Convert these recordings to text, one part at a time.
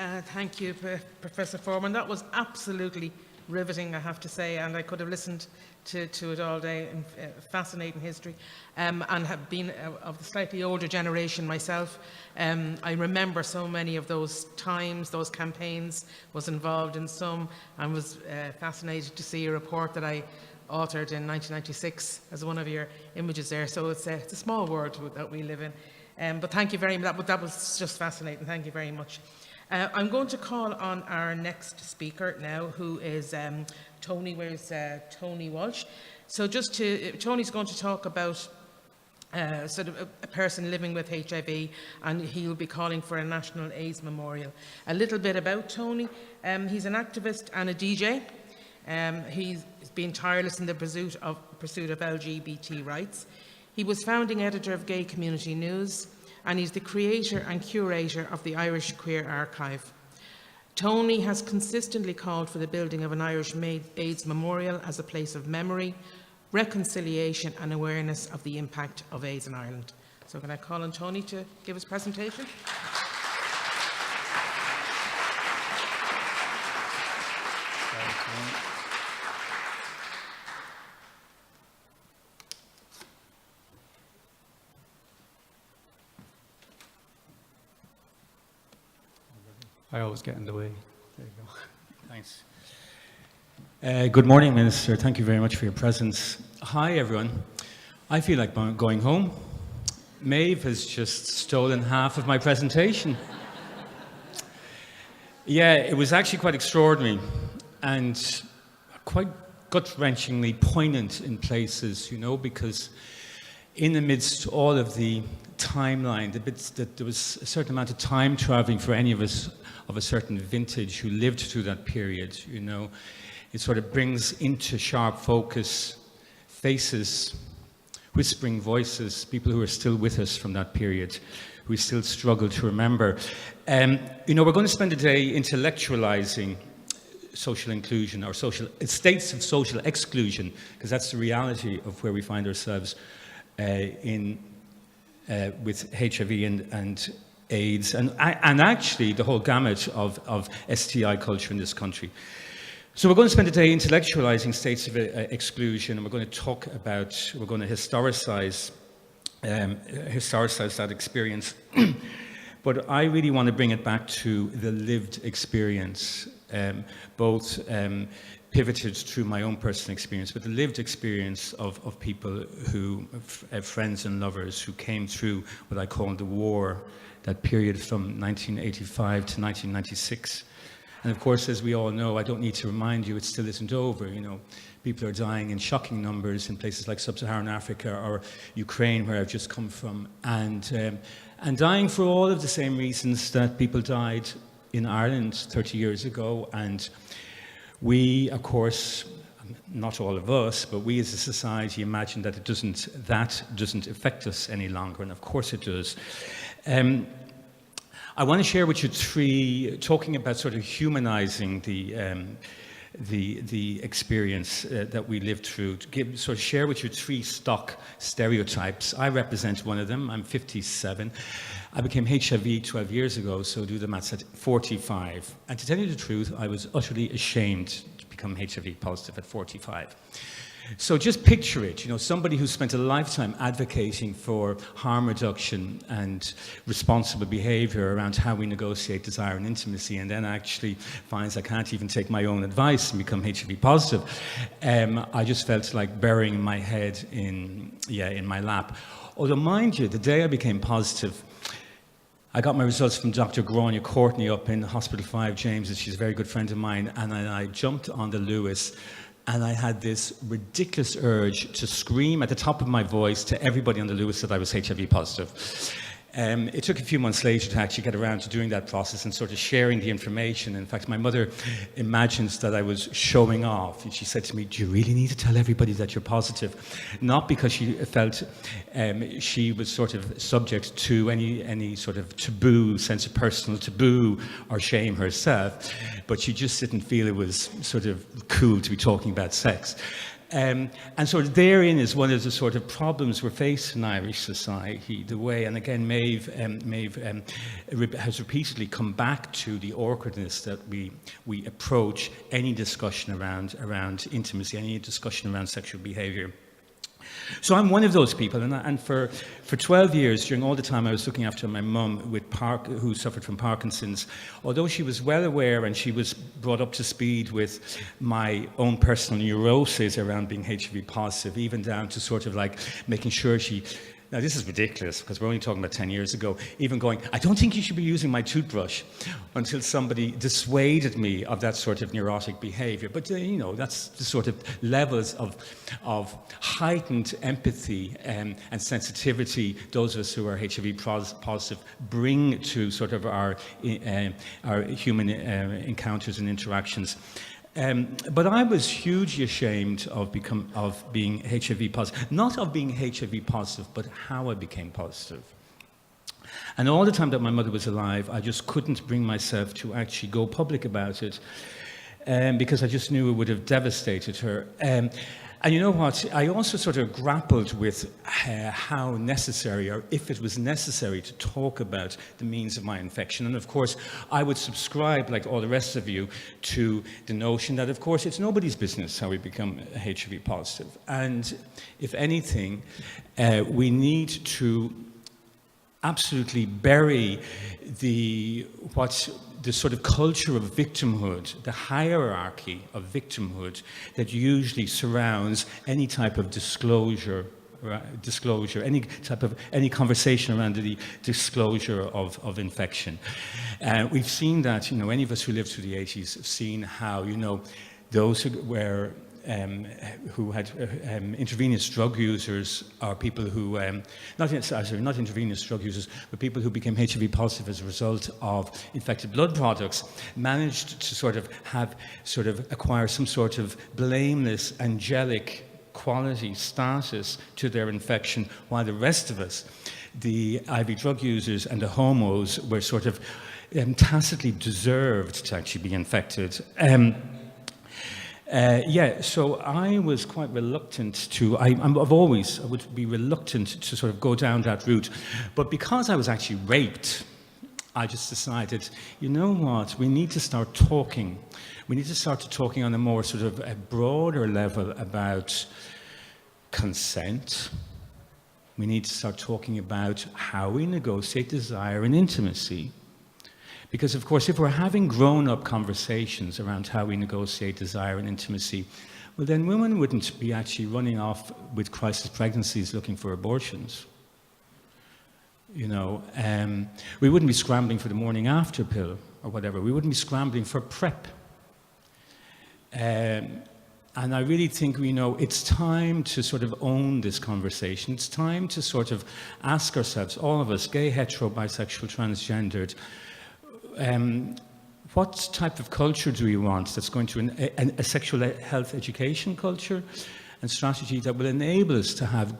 Thank you, Professor Foreman. That was absolutely riveting, I have to say, and I could have listened to it all day. Fascinating history, and have been of the slightly older generation myself. I remember so many of those times, those campaigns, was involved in some, and was fascinated to see a report that I authored in 1996 as one of your images there. So it's a small world that we live in. But thank you very much. That was just fascinating. Thank you very much. I'm going to call on our next speaker now, who is Tonie. Where's Tonie Walsh? So Tonie's going to talk about sort of a person living with HIV, and he'll be calling for a national AIDS memorial. A little bit about Tonie. He's an activist and a DJ. He's been tireless in the pursuit of LGBT rights. He was founding editor of Gay Community News, and he's the creator and curator of the Irish Queer Archive. Tonie has consistently called for the building of an Irish AIDS memorial as a place of memory, reconciliation and awareness of the impact of AIDS in Ireland. So can I call on Tonie to give his presentation? I always get in the way. There you go. Thanks. Good morning, Minister. Thank you very much for your presence. Hi, everyone. I feel like going home. Maeve has just stolen half of my presentation. Yeah, it was actually quite extraordinary and quite gut-wrenchingly poignant in places, you know, because in the midst of all of the timeline, the bits that there was a certain amount of time traveling for any of us of a certain vintage who lived through that period, you know. It sort of brings into sharp focus faces, whispering voices, people who are still with us from that period, who we still struggle to remember. You know, we're going to spend a day intellectualizing social inclusion or states of social exclusion, because that's the reality of where we find ourselves with HIV and AIDS, and actually the whole gamut of STI culture in this country. So we're going to spend the day intellectualizing states of exclusion, and we're going to historicize that experience. But I really want to bring it back to the lived experience, both pivoted through my own personal experience, but the lived experience of people who, friends and lovers who came through what I call the war, that period from 1985 to 1996. And of course, as we all know, I don't need to remind you, it still isn't over. You know, people are dying in shocking numbers in places like sub-Saharan Africa or Ukraine, where I've just come from, and dying for all of the same reasons that people died in Ireland 30 years ago. And we, of course, not all of us, but we as a society imagine that that doesn't affect us any longer, and of course it does. I want to share with you talking about sort of humanizing the experience that we lived through, to share with you three stock stereotypes. I represent one of them. I'm 57. I became HIV 12 years ago, so do the maths at 45. And to tell you the truth, I was utterly ashamed to become HIV positive at 45. So just picture it, you know, somebody who spent a lifetime advocating for harm reduction and responsible behavior around how we negotiate desire and intimacy, and then actually finds I can't even take my own advice and become HIV positive. I just felt like burying my head in my lap. Although, mind you, the day I became positive, I got my results from Dr. Grania Courtney up in Hospital 5 James's. She's a very good friend of mine, and I jumped on the Lewis. And I had this ridiculous urge to scream at the top of my voice to everybody on the Lewis that I was HIV positive. It took a few months later to actually get around to doing that process and sort of sharing the information. In fact, my mother imagines that I was showing off. And she said to me, "Do you really need to tell everybody that you're positive?" Not because she felt she was sort of subject to any sort of taboo, sense of personal taboo or shame herself, but she just didn't feel it was sort of cool to be talking about sex. And sort of therein is one of the sort of problems we're faced in Irish society, the way, and again, Maeve has repeatedly come back to the awkwardness that we approach any discussion around intimacy, any discussion around sexual behavior. So I'm one of those people, and for 12 years, during all the time I was looking after my mum who suffered from Parkinson's, although she was well aware and she was brought up to speed with my own personal neuroses around being HIV positive, even down to sort of like making sure now this is ridiculous because we're only talking about 10 years ago, even going, I don't think you should be using my toothbrush, until somebody dissuaded me of that sort of neurotic behavior. But that's the sort of levels of heightened empathy and sensitivity those of us who are HIV positive bring to sort of our human encounters and interactions. But I was hugely ashamed of being HIV positive. Not of being HIV positive, but how I became positive. And all the time that my mother was alive, I just couldn't bring myself to actually go public about it, because I just knew it would have devastated her. And you know what? I also sort of grappled with how necessary, or if it was necessary, to talk about the means of my infection. And of course, I would subscribe, like all the rest of you, to the notion that, of course, it's nobody's business how we become HIV positive. And if anything, we need to absolutely bury the sort of culture of victimhood, the hierarchy of victimhood that usually surrounds any type of disclosure, any conversation around the disclosure of infection. We've seen that, any of us who lived through the 80s have seen how, those who had intravenous drug users, or people who, not intravenous drug users, but people who became HIV positive as a result of infected blood products, managed to acquire some sort of blameless, angelic quality status to their infection, while the rest of us, the IV drug users and the homos, were sort of tacitly deserved to actually be infected. So I was quite reluctant to, I would be reluctant to sort of go down that route. But because I was actually raped, I just decided, you know what, we need to start talking. We need to start talking on a more sort of a broader level about consent. We need to start talking about how we negotiate desire and intimacy. Because, of course, if we're having grown-up conversations around how we negotiate desire and intimacy, well, then women wouldn't be actually running off with crisis pregnancies looking for abortions. We wouldn't be scrambling for the morning after pill or whatever. We wouldn't be scrambling for PrEP. And I really think, it's time to sort of own this conversation. It's time to sort of ask ourselves, all of us, gay, hetero, bisexual, transgendered, what type of culture do we want that's going to a sexual health education culture and strategy that will enable us to have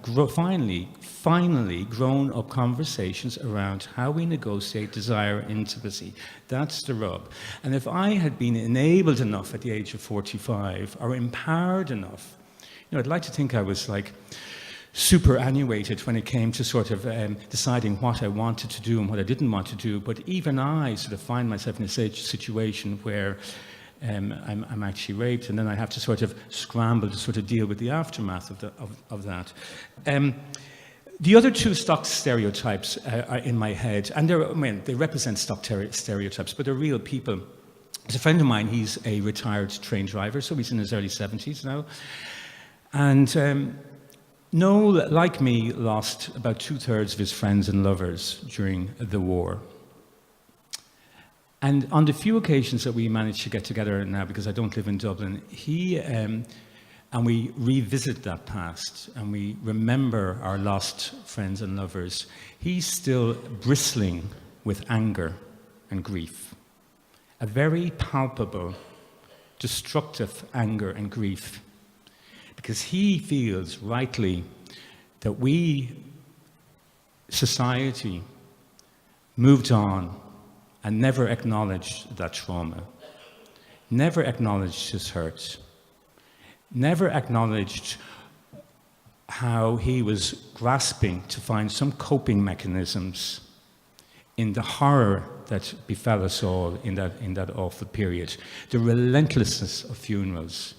finally grown-up conversations around how we negotiate desire and intimacy. That's the rub. And if I had been enabled enough at the age of 45, or empowered enough, I'd like to think I was like superannuated when it came to sort of deciding what I wanted to do and what I didn't want to do. But even I sort of find myself in a situation where I'm actually raped, and then I have to sort of scramble to sort of deal with the aftermath of that. The other two stock stereotypes are in my head, and they represent stock stereotypes, but they're real people. There's a friend of mine, he's a retired train driver, so he's in his early 70s now. And Noel, like me, lost about 2/3 of his friends and lovers during the war. And on the few occasions that we managed to get together now, because I don't live in Dublin, and we revisit that past, and we remember our lost friends and lovers, he's still bristling with anger and grief. A very palpable, destructive anger and grief. Because he feels rightly that we, society, moved on and never acknowledged that trauma, never acknowledged his hurt, never acknowledged how he was grasping to find some coping mechanisms in the horror that befell us all in that awful period. The relentlessness of funerals,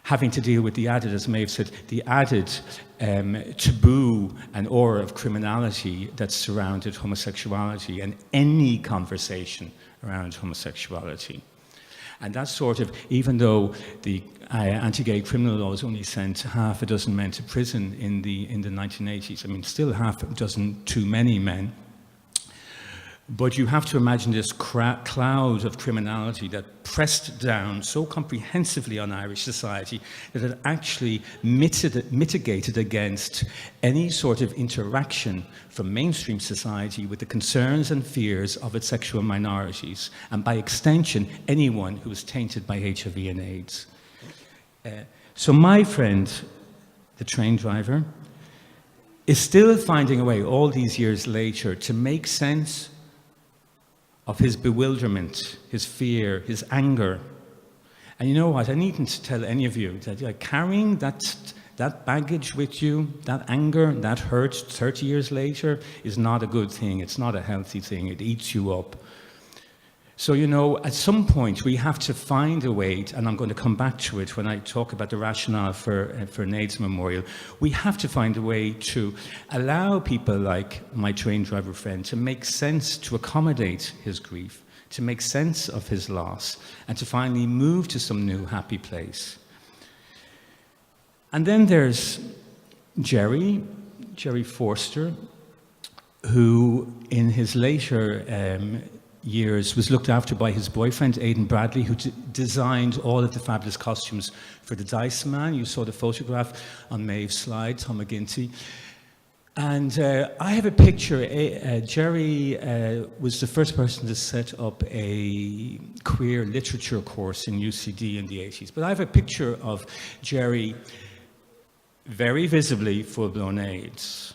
having to deal with the added, as Maeve said, the added taboo and aura of criminality that surrounded homosexuality and any conversation around homosexuality. And that sort of, even though the anti-gay criminal laws only sent half a dozen men to prison in the 1980s, I mean, still half a dozen too many men, but you have to imagine this cloud of criminality that pressed down so comprehensively on Irish society that it actually mitigated against any sort of interaction from mainstream society with the concerns and fears of its sexual minorities, and by extension, anyone who was tainted by HIV and AIDS. So my friend, the train driver, is still finding a way all these years later to make sense of his bewilderment, his fear, his anger. And you know what? I needn't to tell any of you that carrying that baggage with you, that anger, that hurt 30 years later is not a good thing. It's not a healthy thing. It eats you up. So, you know, at some point we have to find a way, and I'm going to come back to it when I talk about the rationale for an AIDS memorial, we have to find a way to allow people like my train driver friend to make sense, to accommodate his grief, to make sense of his loss, and to finally move to some new happy place. And then there's Jerry Forster, who in his later years was looked after by his boyfriend Aidan Bradley, who designed all of the fabulous costumes for the Dice Man. You saw the photograph on Maeve's slide, Tom McGinty. And I have a picture. Jerry was the first person to set up a queer literature course in UCD in the 80s. But I have a picture of Jerry very visibly full-blown AIDS.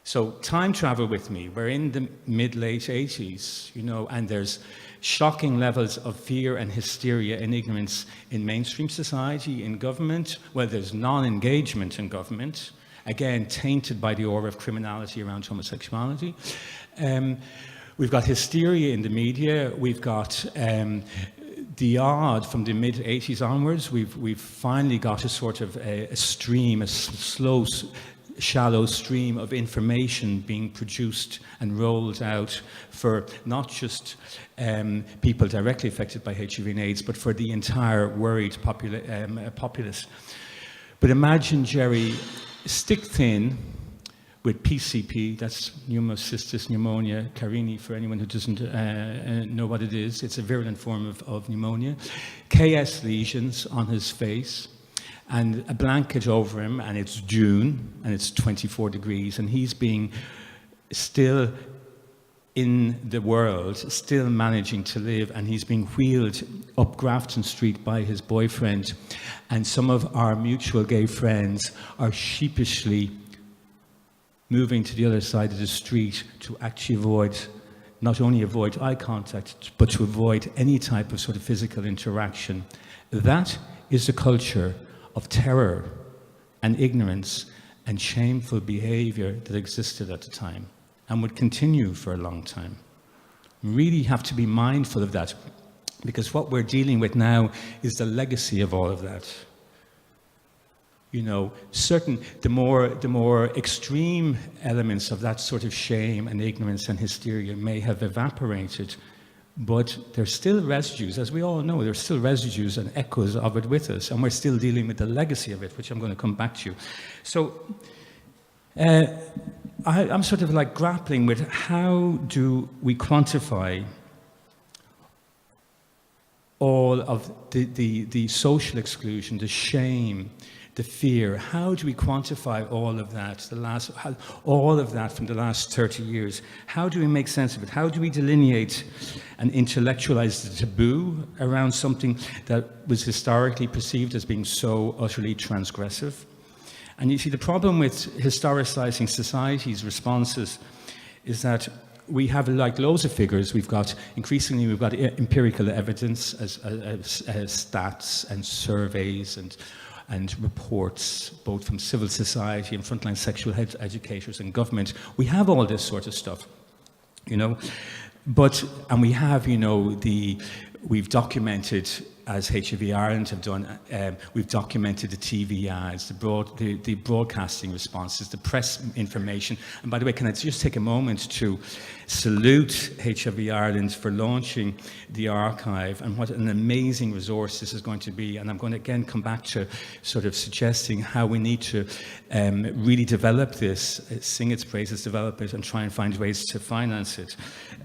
So time travel with me. We're in the mid-late 80s, you know, and there's shocking levels of fear and hysteria and ignorance in mainstream society, in government. Well, there's non-engagement in government, again, tainted by the aura of criminality around homosexuality. We've got hysteria in the media. We've got the odd from the mid-80s onwards. We've finally got a sort of a stream, a slow, shallow stream of information being produced and rolled out for not just people directly affected by HIV and AIDS, but for the entire worried populace. But imagine Jerry stick thin with PCP, that's pneumocystis pneumonia carini, for anyone who doesn't know what it is. It's a virulent form of pneumonia. KS lesions on his face, and a blanket over him, and it's June, and it's 24 degrees, and he's being still in the world, still managing to live, and he's being wheeled up Grafton Street by his boyfriend, and some of our mutual gay friends are sheepishly moving to the other side of the street to actually not only avoid eye contact, but to avoid any type of sort of physical interaction. That is the culture of terror and ignorance and shameful behavior that existed at the time and would continue for a long time. We really have to be mindful of that, because what we're dealing with now is the legacy of all of that. You know, the more extreme elements of that sort of shame and ignorance and hysteria may have evaporated, but there's still residues, as we all know, there's still residues and echoes of it with us, and we're still dealing with the legacy of it, which I'm going to come back to. So I'm sort of like grappling with how do we quantify all of the social exclusion, the shame, the fear. How do we quantify all of that, all of that from the last 30 years? How do we make sense of it? How do we delineate and intellectualize the taboo around something that was historically perceived as being so utterly transgressive? And you see, the problem with historicizing society's responses is that we have like loads of figures. We've got empirical evidence as stats and surveys and reports, both from civil society and frontline sexual health educators and government. We have all this sort of stuff, and we have, we've documented, as HIV Ireland have done, we've documented the TV ads, the broadcasting responses, the press information. And by the way, can I just take a moment to salute HIV Ireland for launching the archive, and what an amazing resource this is going to be. And I'm going to again come back to sort of suggesting how we need to really develop this, sing its praises, develop it, and try and find ways to finance it.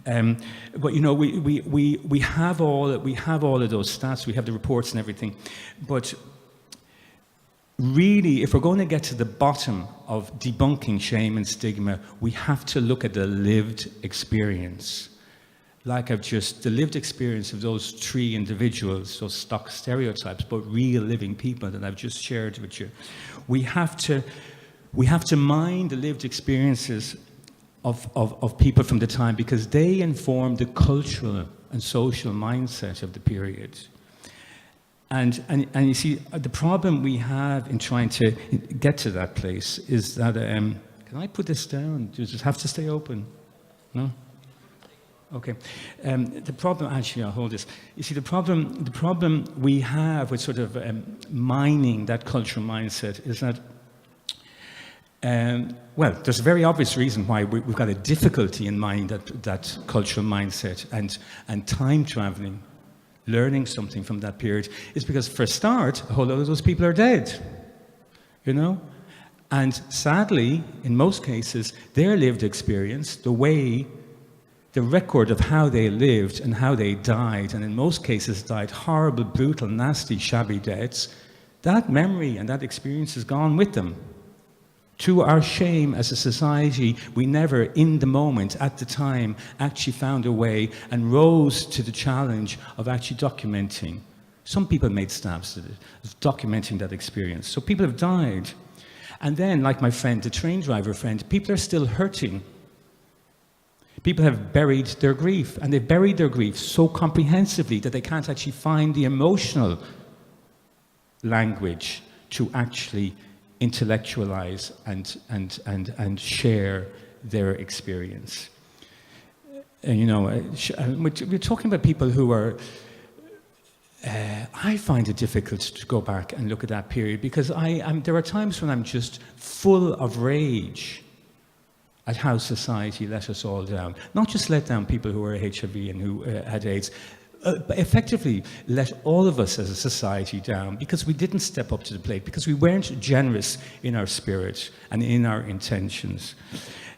But we have all of those stats, we have the reports and everything, but really, if we're going to get to the bottom of debunking shame and stigma, we have to look at the lived experience. The lived experience of those three individuals, those stock stereotypes, but real living people that I've just shared with you. We have to mine the lived experiences of people from the time, because they inform the cultural and social mindset of the period. And you see, the problem we have in trying to get to that place is that, can I put this down? Do you just have to stay open? No? Okay. The problem, actually, I'll hold this. You see, the problem we have with sort of mining that cultural mindset is that, well, there's a very obvious reason why we've got a difficulty in mining that cultural mindset and time traveling, learning something from that period, is because, for a start, a whole lot of those people are dead, And sadly, in most cases, their lived experience, the record of how they lived and how they died, and in most cases died horrible, brutal, nasty, shabby deaths, that memory and that experience is gone with them. To our shame as a society, we never, in the moment, at the time, actually found a way and rose to the challenge of actually documenting. Some people made stabs at it, of documenting that experience. So people have died. And then, like my friend, the train driver friend, people are still hurting. People have buried their grief, and they've buried their grief so comprehensively that they can't actually find the emotional language to actually intellectualize and share their experience. And, we're talking about people who are, I find it difficult to go back and look at that period, because there are times when I'm just full of rage at how society let us all down. Not just let down people who were HIV and who had AIDS, but effectively let all of us as a society down, because we didn't step up to the plate, because we weren't generous in our spirit and in our intentions.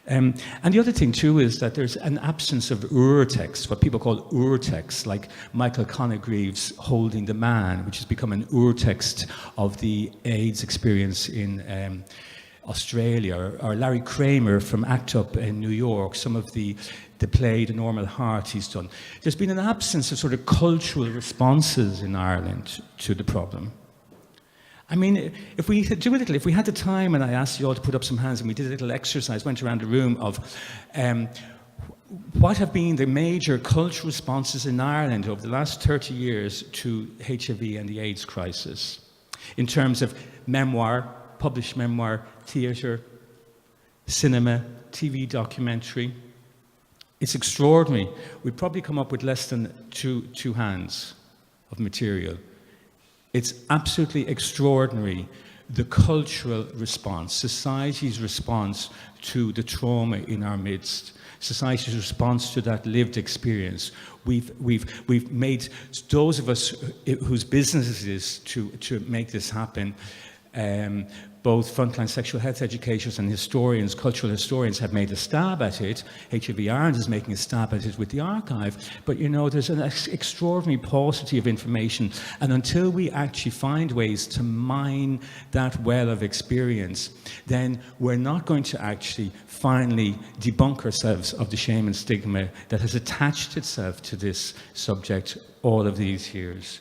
And the other thing too is that there's an absence of urtext, what people call urtext, like Michael Conagreve's Holding the Man, which has become an urtext of the AIDS experience in Australia, or Larry Kramer from ACT UP in New York, some of the play, The Normal Heart, he's done. There's been an absence of sort of cultural responses in Ireland to the problem. I mean, if we had the time, and I asked you all to put up some hands, and we did a little exercise, went around the room of what have been the major cultural responses in Ireland over the last 30 years to HIV and the AIDS crisis, in terms of memoir, published memoir, theatre, cinema, TV documentary. It's extraordinary. We'd probably come up with less than two hands of material. It's absolutely extraordinary, the cultural response, society's response to the trauma in our midst, society's response to that lived experience. We've made those of us whose business it is to make this happen. Both frontline sexual health educators and historians, cultural historians, have made a stab at it. HIV Ireland is making a stab at it with the archive. But there's an extraordinary paucity of information. And until we actually find ways to mine that well of experience, then we're not going to actually finally debunk ourselves of the shame and stigma that has attached itself to this subject all of these years.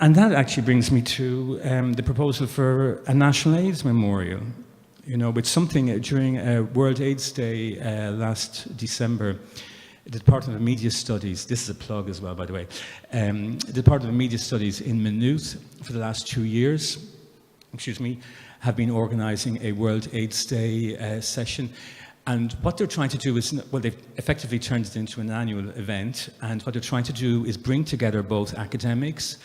And that actually brings me to the proposal for a national AIDS memorial. you know, with something during World AIDS Day last December. The Department of Media Studies, this is a plug as well, by the way, the Department of Media Studies in Maynooth for the last 2 years, have been organizing a World AIDS Day session. And what they're trying to do is, well, they've effectively turned it into an annual event, and what they're trying to do is bring together both academics,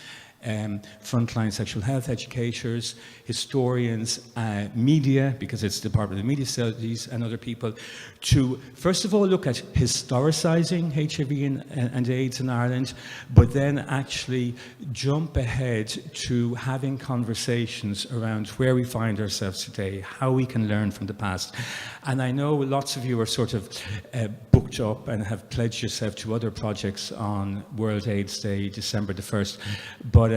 frontline sexual health educators, historians, media, because it's the Department of Media Studies, and other people, to first of all look at historicizing HIV and AIDS in Ireland, but then actually jump ahead to having conversations around where we find ourselves today, how we can learn from the past. And I know lots of you are sort of booked up and have pledged yourself to other projects on World AIDS Day, December the 1st, but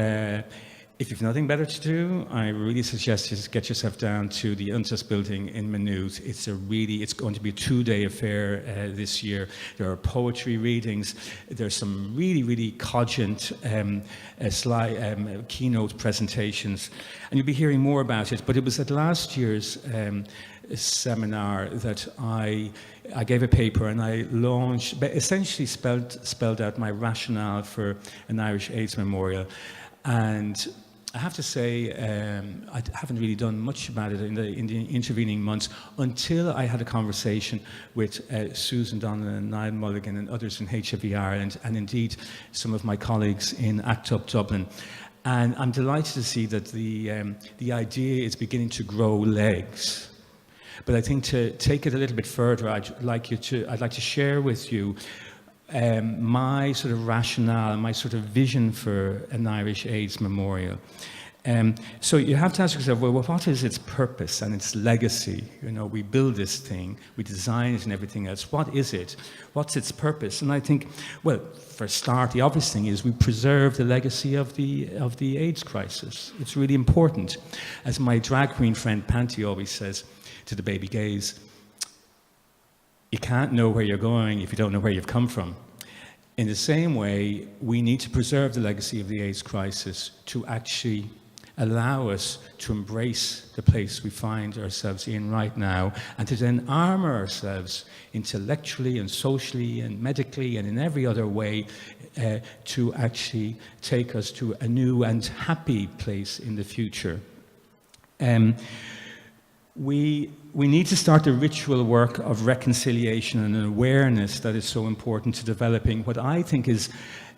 if you've nothing better to do, I really suggest you get yourself down to the Untitled building in Maynooth. It's going to be a 2-day affair this year. There are poetry readings. There's some really cogent keynote presentations, and you'll be hearing more about it. But it was at last year's seminar that I gave a paper and I launched, essentially spelled out my rationale for an Irish AIDS memorial. And I have to say, I haven't really done much about it in the intervening months until I had a conversation with Susan Donnellan and Niall Mulligan and others in HIV Ireland, and indeed some of my colleagues in ACT UP Dublin. And I'm delighted to see that the idea is beginning to grow legs. But I think to take it a little bit further, I'd like to share with you my sort of rationale, my sort of vision for an Irish AIDS memorial. So you have to ask yourself, well, what is its purpose and its legacy? You know, we build this thing, we design it and everything else. What is it? What's its purpose? And I think, well, for a start, the obvious thing is we preserve the legacy of the AIDS crisis. It's really important. As my drag queen friend Panty always says to the baby gays, you can't know where you're going if you don't know where you've come from. In the same way, we need to preserve the legacy of the AIDS crisis to actually allow us to embrace the place we find ourselves in right now, and to then armor ourselves intellectually and socially and medically and in every other way to actually take us to a new and happy place in the future. We need to start the ritual work of reconciliation and awareness that is so important to developing what I think is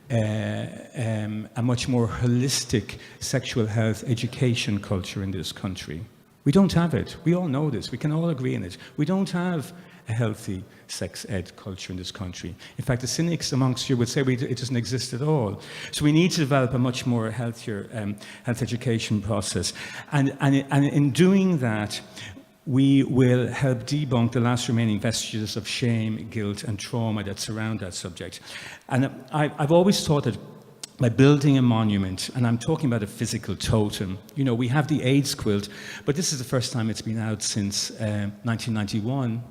a much more holistic sexual health education culture in this country. We don't have it. We all know this. We can all agree on it. We don't have a healthy sex ed culture in this country. In fact, the cynics amongst you would say it doesn't exist at all. So we need to develop a much more healthier health education process. And in doing that, we will help debunk the last remaining vestiges of shame, guilt, and trauma that surround that subject. And I've always thought that by building a monument, and I'm talking about a physical totem, you know, we have the AIDS quilt, but this is the first time it's been out since 1991,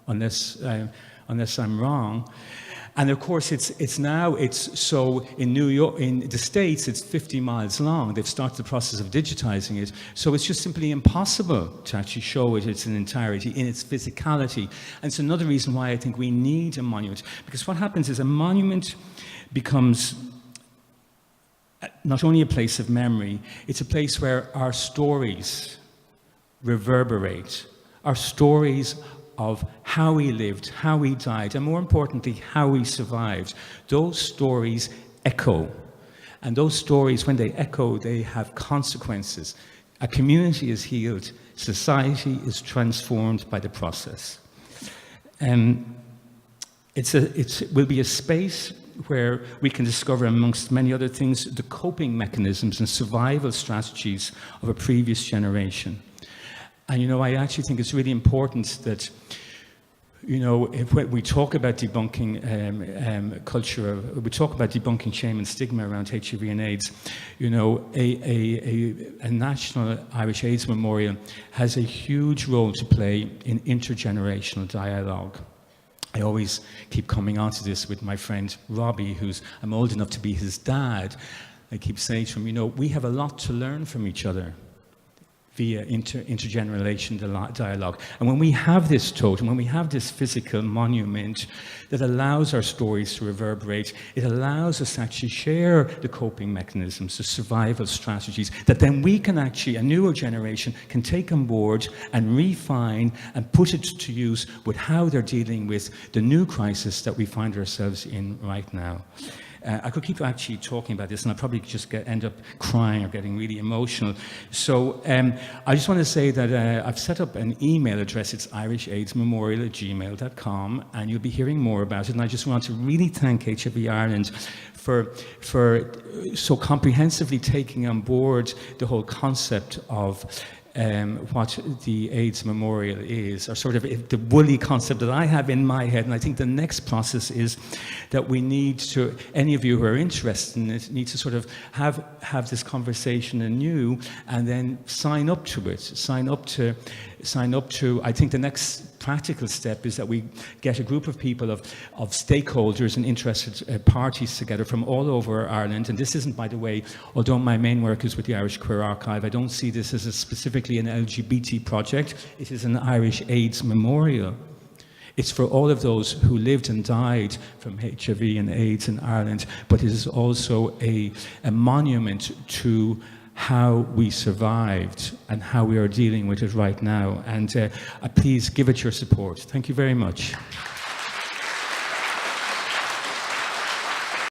unless I'm wrong. And of course, it's so in New York, in the States, it's 50 miles long. They've started the process of digitizing it. So it's just simply impossible to actually show it in its entirety, in its physicality. And it's another reason why I think we need a monument. Because what happens is a monument becomes not only a place of memory, it's a place where our stories reverberate. Our stories of how we lived, how we died, and more importantly, how we survived. Those stories echo. And those stories, when they echo, they have consequences. A community is healed, society is transformed by the process. It will be a space where we can discover, amongst many other things, the coping mechanisms and survival strategies of a previous generation. And, you know, I actually think it's really important that, you know, if we talk about debunking culture, we talk about debunking shame and stigma around HIV and AIDS, you know, a national Irish AIDS memorial has a huge role to play in intergenerational dialogue. I always keep coming onto this with my friend Robbie, I'm old enough to be his dad. I keep saying to him, you know, we have a lot to learn from each other. via intergenerational dialogue. And when we have this totem, when we have this physical monument that allows our stories to reverberate, it allows us to actually share the coping mechanisms, the survival strategies, that then we can actually, a newer generation, can take on board and refine and put it to use with how they're dealing with the new crisis that we find ourselves in right now. I could keep actually talking about this, and I'll probably just end up crying or getting really emotional. So I just want to say that I've set up an email address. It's irishaidsmemorial@gmail.com, and you'll be hearing more about it. And I just want to really thank HIV Ireland for so comprehensively taking on board the whole concept of what the AIDS Memorial is, or sort of the woolly concept that I have in my head. And I think the next process is that we need to, any of you who are interested in it, need to sort of have this conversation anew and then sign up to it. Sign up to, I think the next practical step is that we get a group of people, of stakeholders and interested parties together from all over Ireland. And this isn't, by the way, although my main work is with the Irish Queer Archive, I don't see this as specifically an LGBT project. It is an Irish AIDS Memorial. It's for all of those who lived and died from HIV and AIDS in Ireland, but it is also a monument to how we survived and how we are dealing with it right now. And please give it your support. Thank you very much.